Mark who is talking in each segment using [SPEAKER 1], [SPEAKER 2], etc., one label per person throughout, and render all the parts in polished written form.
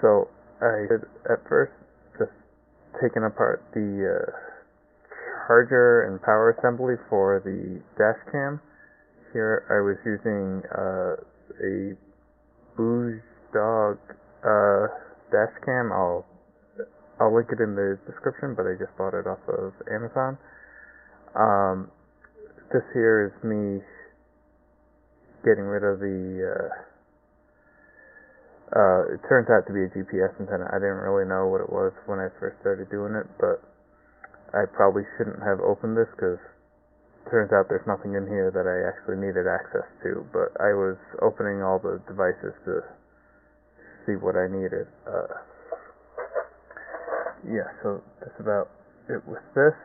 [SPEAKER 1] So I had at first just taken apart the charger and power assembly for the Dashcam. Here I was using a Bouge Dog Dashcam. I'll link it in the description, but I just bought it off of Amazon. This here is me getting rid of the it turns out to be a GPS antenna. I didn't really know what it was when I first started doing it, but I probably shouldn't have opened this because it turns out there's nothing in here that I actually needed access to, but I was opening all the devices to see what I needed. Yeah, so that's about it with this.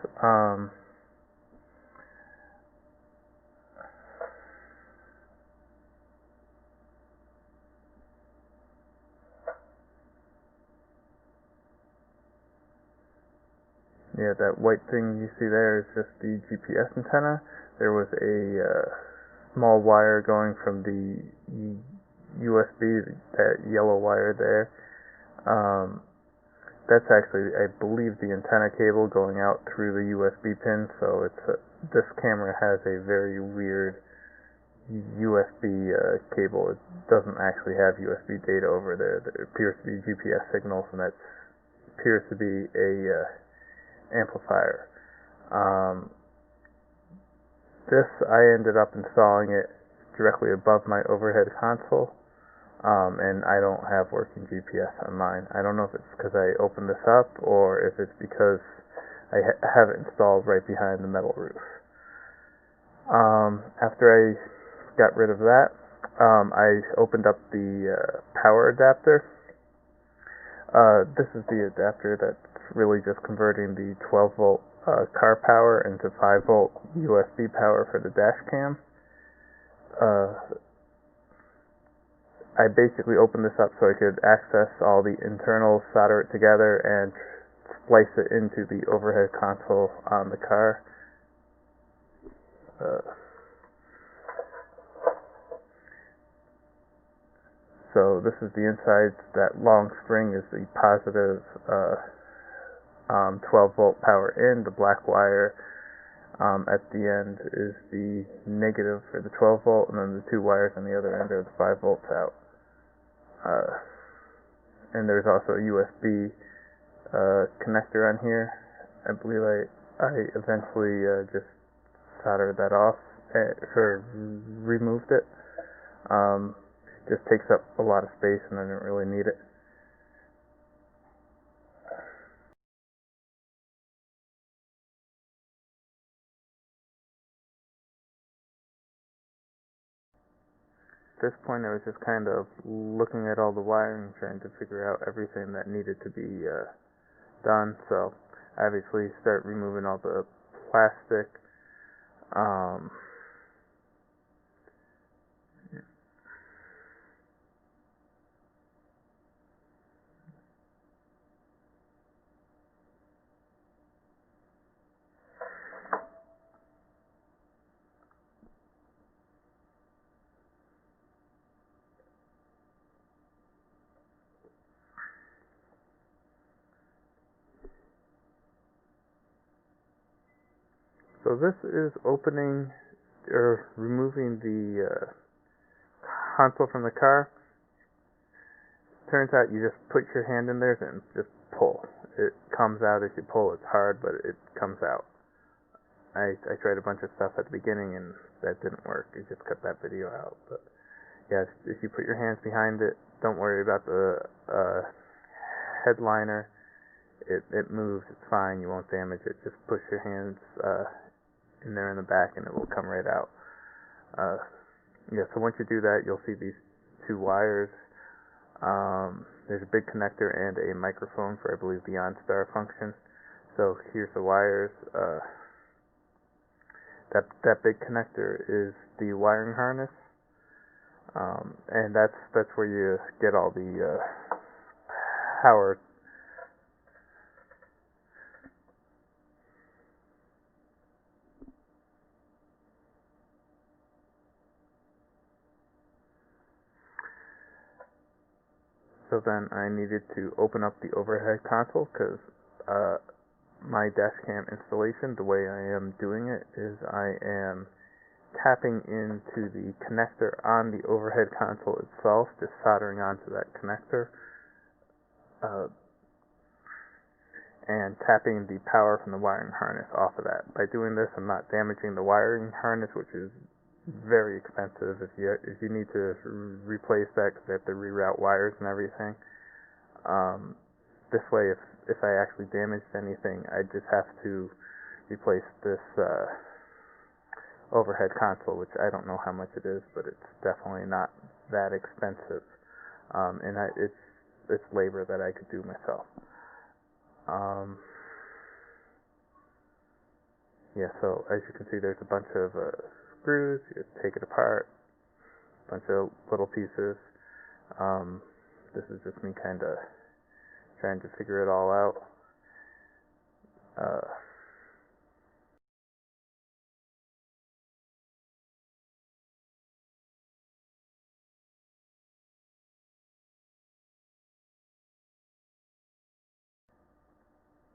[SPEAKER 1] Yeah, that white thing you see there is just the GPS antenna. There was a small wire going from the USB, that yellow wire there. That's actually, I believe, the antenna cable going out through the USB pin. So this camera has a very weird USB cable. It doesn't actually have USB data over there. There appears to be GPS signals, and that appears to be a amplifier. This, I ended up installing it directly above my overhead console, and I don't have working GPS on mine. I don't know if it's because I opened this up or if it's because I have it installed right behind the metal roof. After I got rid of that, I opened up the power adapter. This is the adapter that's really just converting the 12 volt car power into 5 volt USB power for the Dashcam. I basically opened this up so I could access all the internals, solder it together, and splice it into the overhead console on the car. So this is the inside. That long string is the positive 12 volt power in. The black wire at the end is the negative for the 12 volt, and then the two wires on the other end are the 5 volts out. And there's also a USB connector on here. I believe I eventually just soldered that off or removed it. Just takes up a lot of space, and I didn't really need it. At this point, I was just kind of looking at all the wiring, trying to figure out everything that needed to be done. So, I obviously start removing all the plastic. So this is opening or removing the console from the car. Turns out you just put your hand in there and just pull. It comes out as you pull. It's hard, but it comes out. I tried a bunch of stuff at the beginning, and that didn't work. It just cut that video out. But yeah, if you put your hands behind it, don't worry about the headliner. It moves. It's fine. You won't damage it. Just push your hands in there in the back, and it will come right out. Yeah, so once you do that, you'll see these two wires. There's a big connector and a microphone for, I believe, the OnStar function. So here's the wires. That big connector is the wiring harness, and that's where you get all the power. So then I needed to open up the overhead console because my Dashcam installation, the way I am doing it is I am tapping into the connector on the overhead console itself, just soldering onto that connector, and tapping the power from the wiring harness off of that. By doing this, I'm not damaging the wiring harness, which is very expensive if you need to replace that because they have to reroute wires and everything. This way, if I actually damaged anything, I just have to replace this overhead console, which I don't know how much it is, but it's definitely not that expensive, and it's labor that I could do myself. Yeah, so as you can see, there's a bunch of screws. You take it apart, a bunch of little pieces. This is just me kind of trying to figure it all out.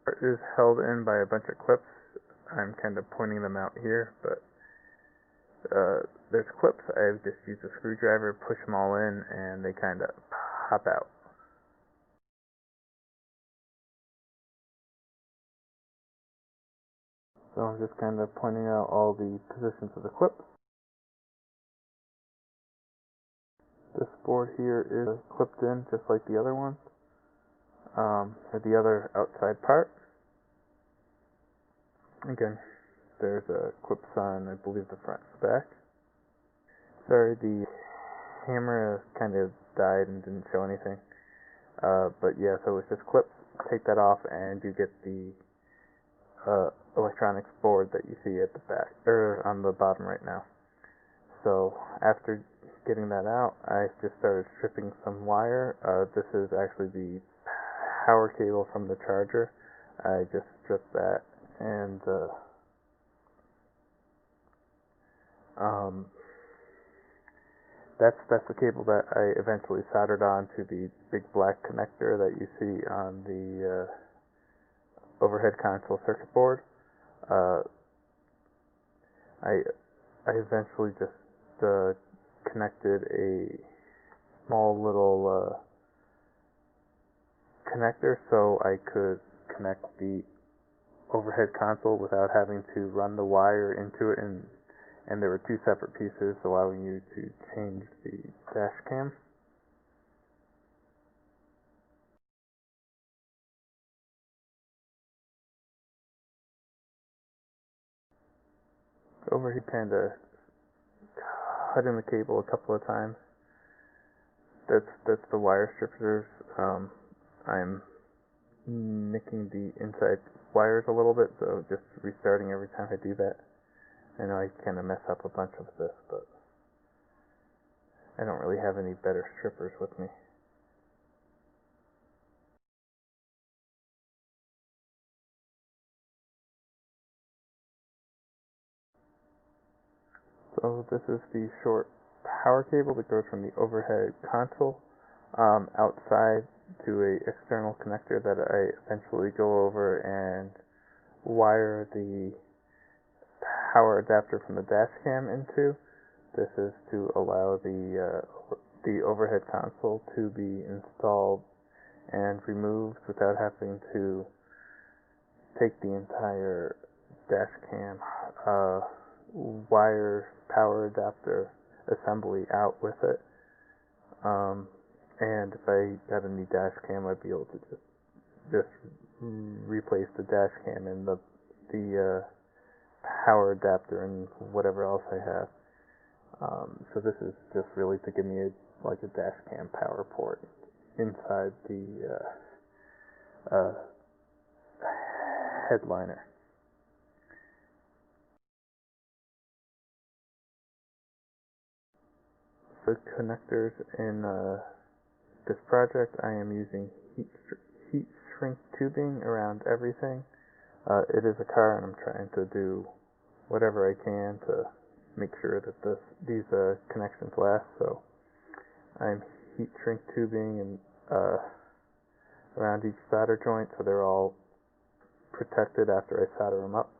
[SPEAKER 1] It is held in by a bunch of clips. I'm kind of pointing them out here, but there's clips. I've just used a screwdriver, push them all in, and they kind of pop out. So I'm just kind of pointing out all the positions of the clips. This board here is clipped in just like the other one, or the other outside part. Again, there's clips on, I believe, the front and back. Sorry, the camera kind of died and didn't show anything. But yeah, so it's just clips. Take that off, and you get the electronics board that you see at the back, or on the bottom right now. So after getting that out, I just started stripping some wire. This is actually the power cable from the charger. I just stripped that, and that's the cable that I eventually soldered on to the big black connector that you see on the overhead console circuit board. I eventually just connected a small little connector so I could connect the overhead console without having to run the wire into it, and there were two separate pieces allowing you to change the dash cam. Over here, kind of cutting the cable a couple of times. That's the wire strippers. I'm nicking the inside wires a little bit, so just restarting every time I do that. I know I kind of mess up a bunch of this, but I don't really have any better strippers with me. So this is the short power cable that goes from the overhead console outside to a external connector that I eventually go over and wire the power adapter from the dash cam into. This is to allow the overhead console to be installed and removed without having to take the entire dash cam wire power adapter assembly out with it. And if I got a new dash cam, I'd be able to just replace the dash cam and the power adapter and whatever else I have. So this is just really to give me a dash cam power port inside the headliner. The connectors in this project, I am using heat shrink tubing around everything. It is a car, and I'm trying to do whatever I can to make sure that these connections last. So I'm heat shrink tubing and uh, around each solder joint so they're all protected after I solder them up.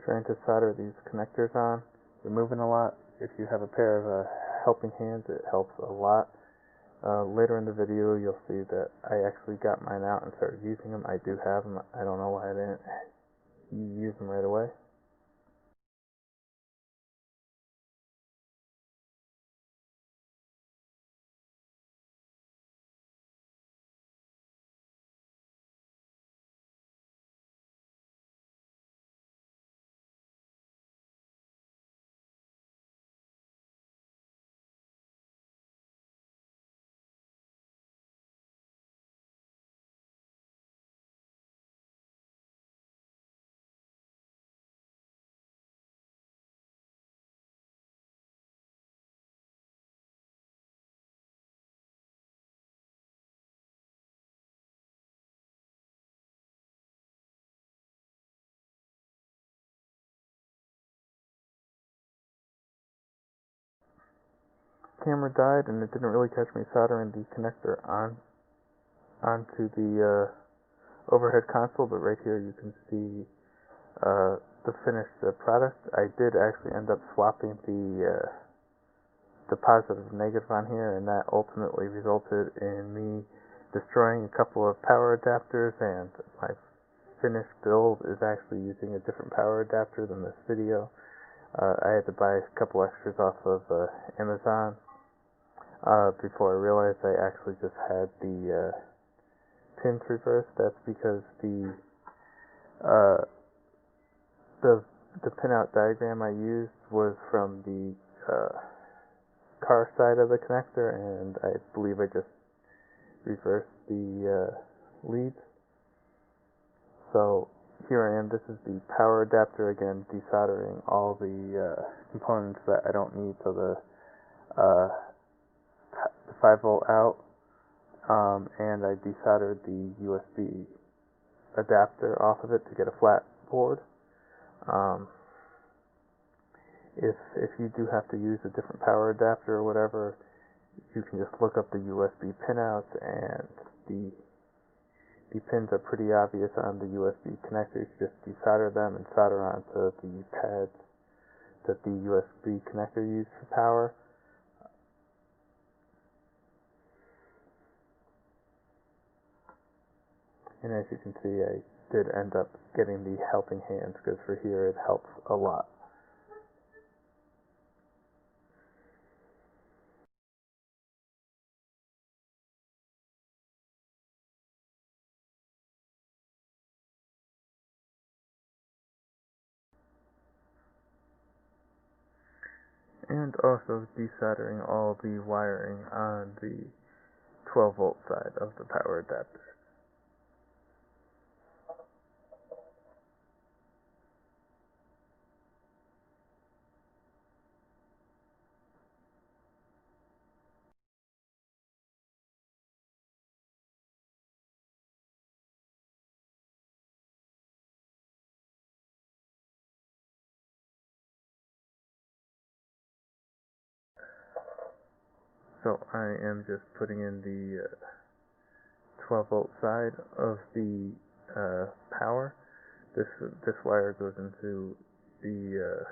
[SPEAKER 1] Trying to solder these connectors on, they're moving a lot. If you have a pair of helping hands, it helps a lot. Later in the video, you'll see that I actually got mine out and started using them. I do have them. I don't know why I didn't use them right away. Camera died and it didn't really catch me soldering the connector onto the overhead console, but right here you can see the finished product. I did actually end up swapping the positive and negative on here, and that ultimately resulted in me destroying a couple of power adapters, and my finished build is actually using a different power adapter than this video. I had to buy a couple extras off of Amazon before I realized I actually just had the pins reversed. That's because the pinout diagram I used was from the car side of the connector, and I believe I just reversed the leads. So here I am. This is the power adapter, again desoldering all the components that I don't need. So the 5-volt out, and I desoldered the USB adapter off of it to get a flat board. If you do have to use a different power adapter or whatever, you can just look up the USB pinouts, and the pins are pretty obvious on the USB connectors. You just desolder them and solder onto the pads that the USB connector used for power. And as you can see, I did end up getting the helping hands, because for here it helps a lot. And also desoldering all the wiring on the 12-volt side of the power adapter. So I am just putting in the 12-volt side of the power. This wire goes into the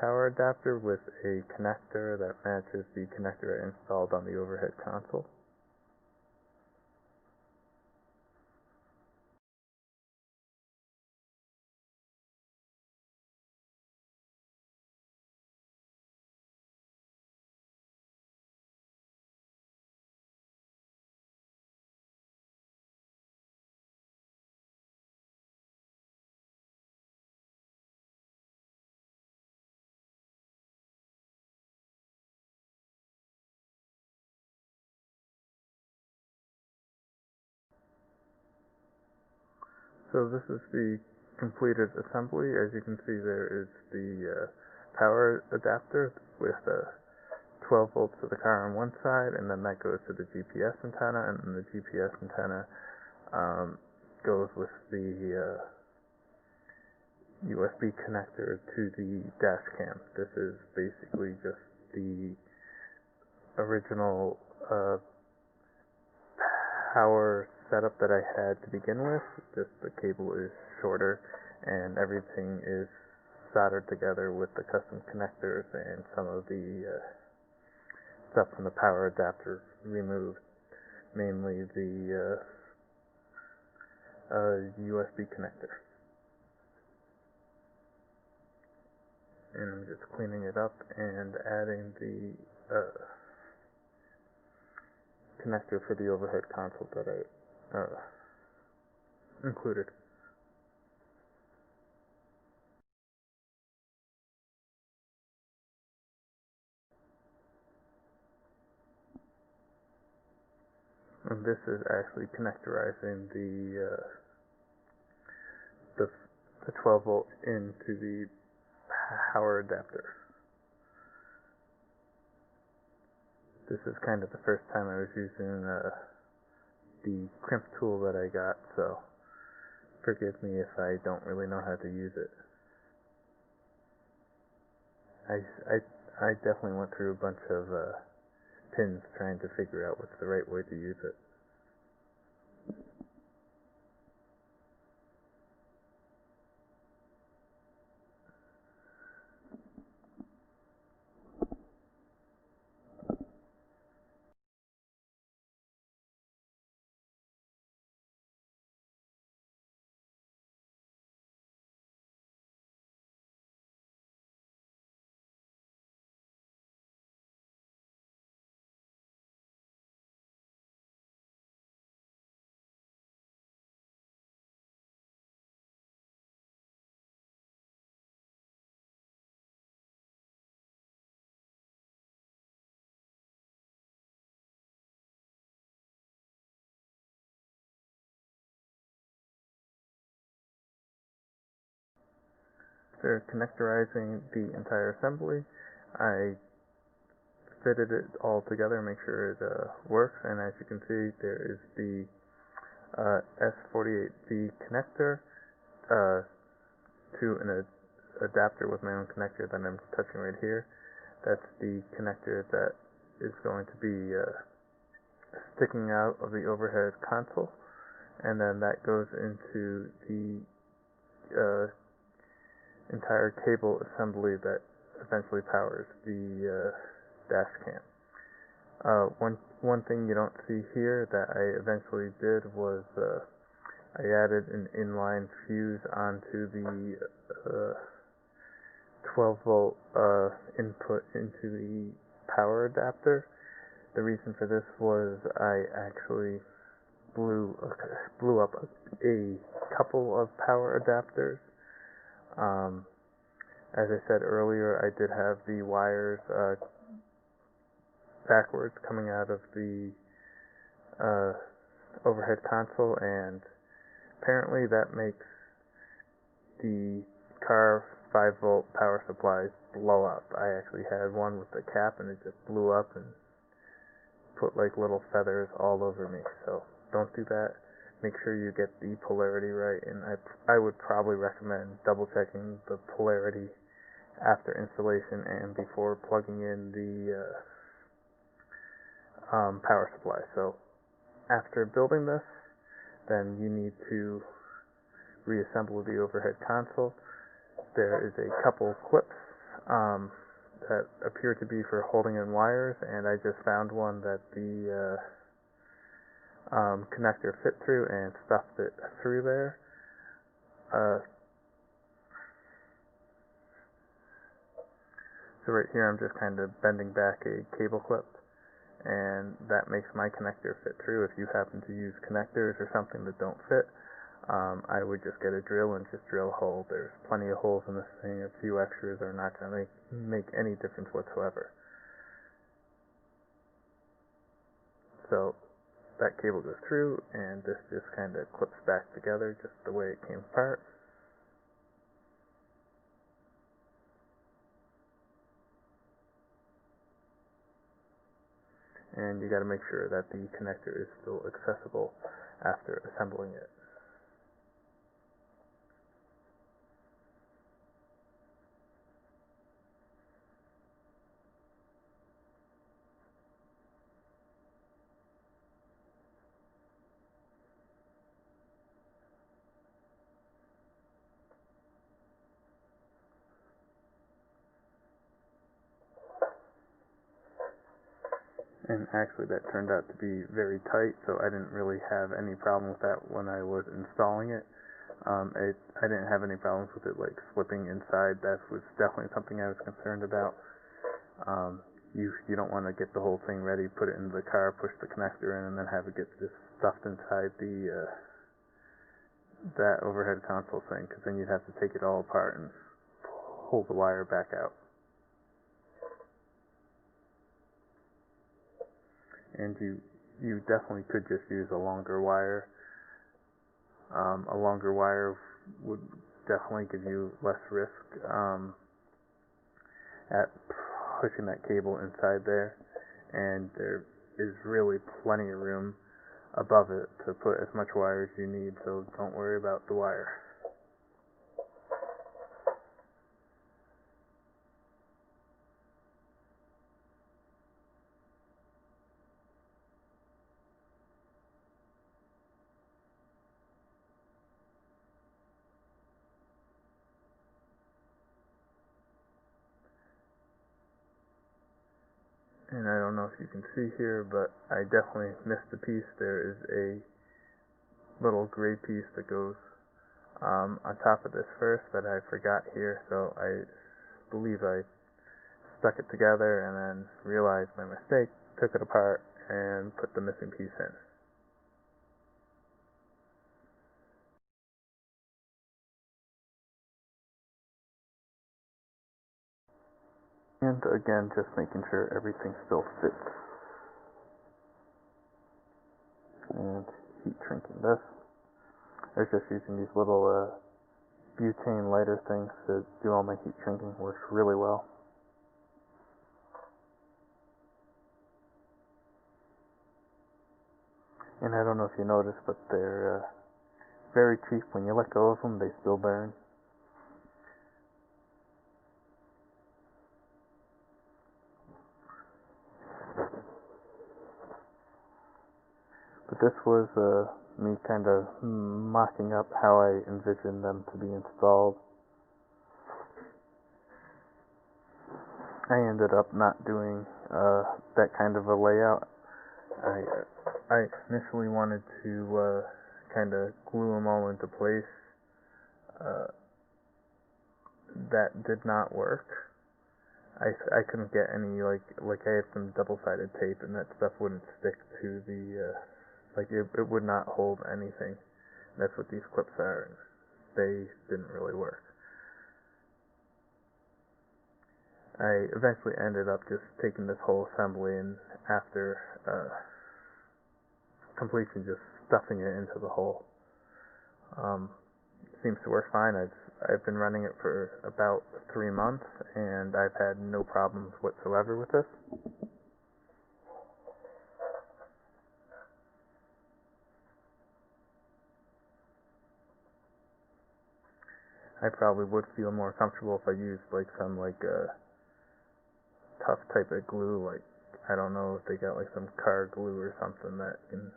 [SPEAKER 1] power adapter with a connector that matches the connector I installed on the overhead console. So this is the completed assembly. As you can see, there is the power adapter with 12 volts to the car on one side, and then that goes to the GPS antenna, and then the GPS antenna goes with the USB connector to the Dashcam. This is basically just the original power setup that I had to begin with. Just the cable is shorter and everything is soldered together with the custom connectors and some of the stuff from the power adapter removed, mainly the USB connector. And I'm just cleaning it up and adding the connector for the overhead console that I included. And this is actually connectorizing the 12 volt into the power adapter. This is kind of the first time I was using the crimp tool that I got, so forgive me if I don't really know how to use it. I definitely went through a bunch of pins trying to figure out what's the right way to use it. After connectorizing the entire assembly, I fitted it all together, make sure it works, and as you can see, there is the S48V connector to an adapter with my own connector that I'm touching right here. That's the connector that is going to be sticking out of the overhead console, and then that goes into the entire cable assembly that eventually powers the Dashcam. One thing you don't see here that I eventually did was I added an inline fuse onto the 12 volt input into the power adapter. The reason for this was I actually blew up a couple of power adapters. As I said earlier, I did have the wires backwards coming out of the overhead console, and apparently that makes the car 5 volt power supplies blow up. I actually had one with the cap and it just blew up and put like little feathers all over me, so don't do that. Make sure you get the polarity right, and I would probably recommend double checking the polarity after installation and before plugging in the power supply. So after building this, then you need to reassemble the overhead console. There is a couple clips that appear to be for holding in wires, and I just found one that the connector fit through and stuffed it through there. So right here I'm just kind of bending back a cable clip, and that makes my connector fit through. If you happen to use connectors or something that don't fit, I would just get a drill and just drill a hole. There's plenty of holes in this thing. A few extras are not going to make any difference whatsoever. So that cable goes through, and this just kind of clips back together just the way it came apart. And you got to make sure that the connector is still accessible after assembling it. And actually that turned out to be very tight, so I didn't really have any problem with that when I was installing it. I didn't have any problems with it like slipping inside. That was definitely something I was concerned about. You don't want to get the whole thing ready, put it into the car, push the connector in, and then have it get just stuffed inside the that overhead console thing, because then you'd have to take it all apart and pull the wire back out. And you definitely could just use a longer wire. A longer wire would definitely give you less risk at pushing that cable inside there, and there is really plenty of room above it to put as much wire as you need, so don't worry about the wire. And I don't know if you can see here, but I definitely missed a piece. There is a little gray piece that goes on top of this first that I forgot here, so I believe I stuck it together and then realized my mistake, took it apart, and put the missing piece in. And again, just making sure everything still fits. And heat shrinking this. I was just using these little butane lighter things to do all my heat shrinking. Works really well. And I don't know if you noticed, but they're very cheap. When you let go of them, they still burn. But this was me kind of mocking up how I envisioned them to be installed. I ended up not doing that kind of a layout. I initially wanted to kind of glue them all into place. That did not work. I couldn't get any, like I had some double-sided tape, and that stuff wouldn't stick to the it would not hold anything. That's what these clips are, and they didn't really work. I eventually ended up just taking this whole assembly and after completion just stuffing it into the hole. Seems to work fine. I've been running it for about 3 months, and I've had no problems whatsoever with this. I probably would feel more comfortable if I used some tough type of glue, I don't know if they got some car glue or something that can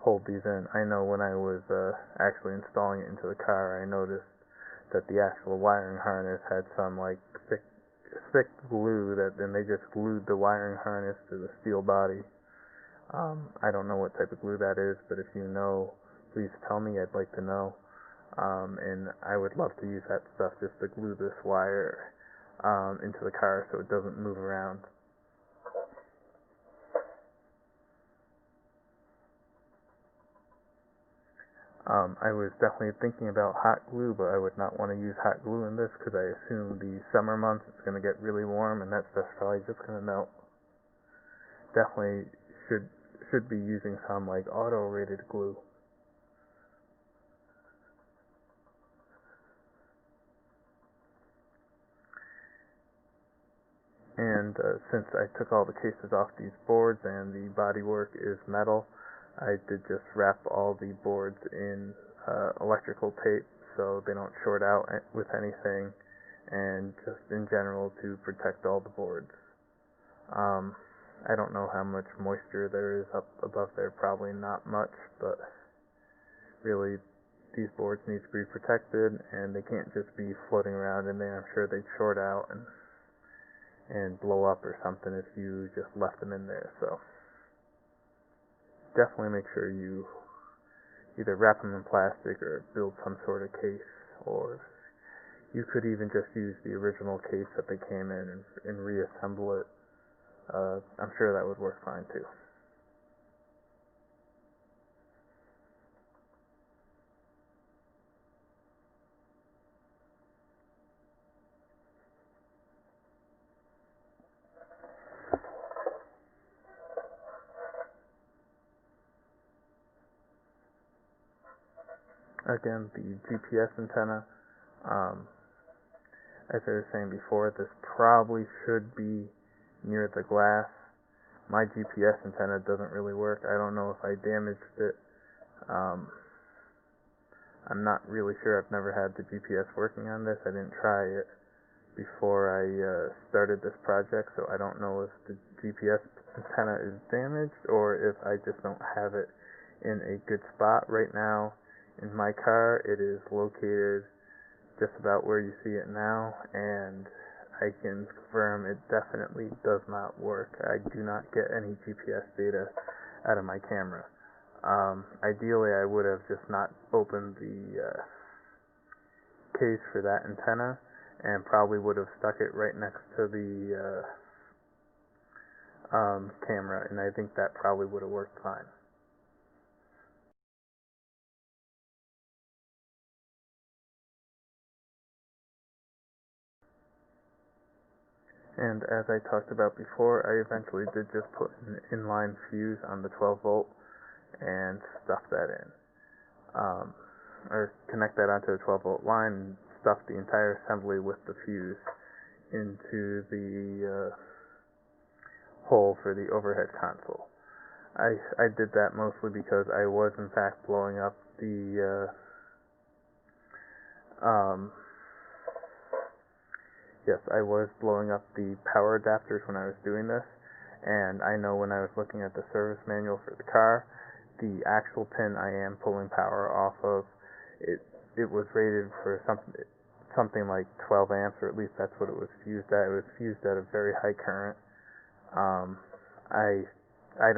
[SPEAKER 1] hold these in. I know when I was actually installing it into the car, I noticed that the actual wiring harness had some thick glue and they just glued the wiring harness to the steel body. I don't know what type of glue that is, but if you know, please tell me. I'd like to know. And I would love to use that stuff just to glue this wire into the car so it doesn't move around. I was definitely thinking about hot glue, but I would not want to use hot glue in this because I assume the summer months it's going to get really warm and that stuff's probably just going to melt. Definitely should be using some like auto-rated glue. And since I took all the cases off these boards and the bodywork is metal, I did just wrap all the boards in electrical tape so they don't short out with anything, and just in general to protect all the boards. I don't know how much moisture there is up above there, probably not much, but really these boards need to be protected and they can't just be floating around in there. I'm sure they'd short out and blow up or something if you just left them in there. So definitely make sure you either wrap them in plastic or build some sort of case, or you could even just use the original case that they came in and reassemble it. I'm sure that would work fine too. Again, the GPS antenna, as I was saying before, this probably should be near the glass. My GPS antenna doesn't really work. I don't know if I damaged it. I'm not really sure. I've never had the GPS working on this. I didn't try it before I started this project, so I don't know if the GPS antenna is damaged or if I just don't have it in a good spot right now. In my car, it is located just about where you see it now, and I can confirm it definitely does not work. I do not get any GPS data out of my camera. Ideally, I would have just not opened the case for that antenna and probably would have stuck it right next to the camera, and I think that probably would have worked fine. And as I talked about before, I eventually did just put an inline fuse on the 12 volt and stuff that in. Or connect that onto the 12 volt line and stuff the entire assembly with the fuse into the hole for the overhead console. I did that mostly because I was in fact blowing up the yes, I was blowing up the power adapters when I was doing this, and I know when I was looking at the service manual for the car, the actual pin I am pulling power off of, it was rated for something like 12 amps, or at least that's what it was fused at. It was fused at a very high current. I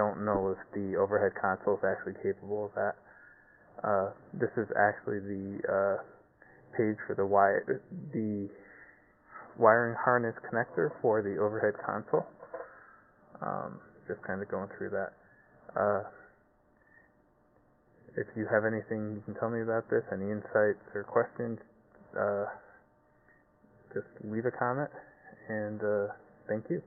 [SPEAKER 1] don't know if the overhead console is actually capable of that. This is actually the page for the wiring harness connector for the overhead console. Just kind of going through that. If you have anything you can tell me about this, any insights or questions, just leave a comment, and thank you.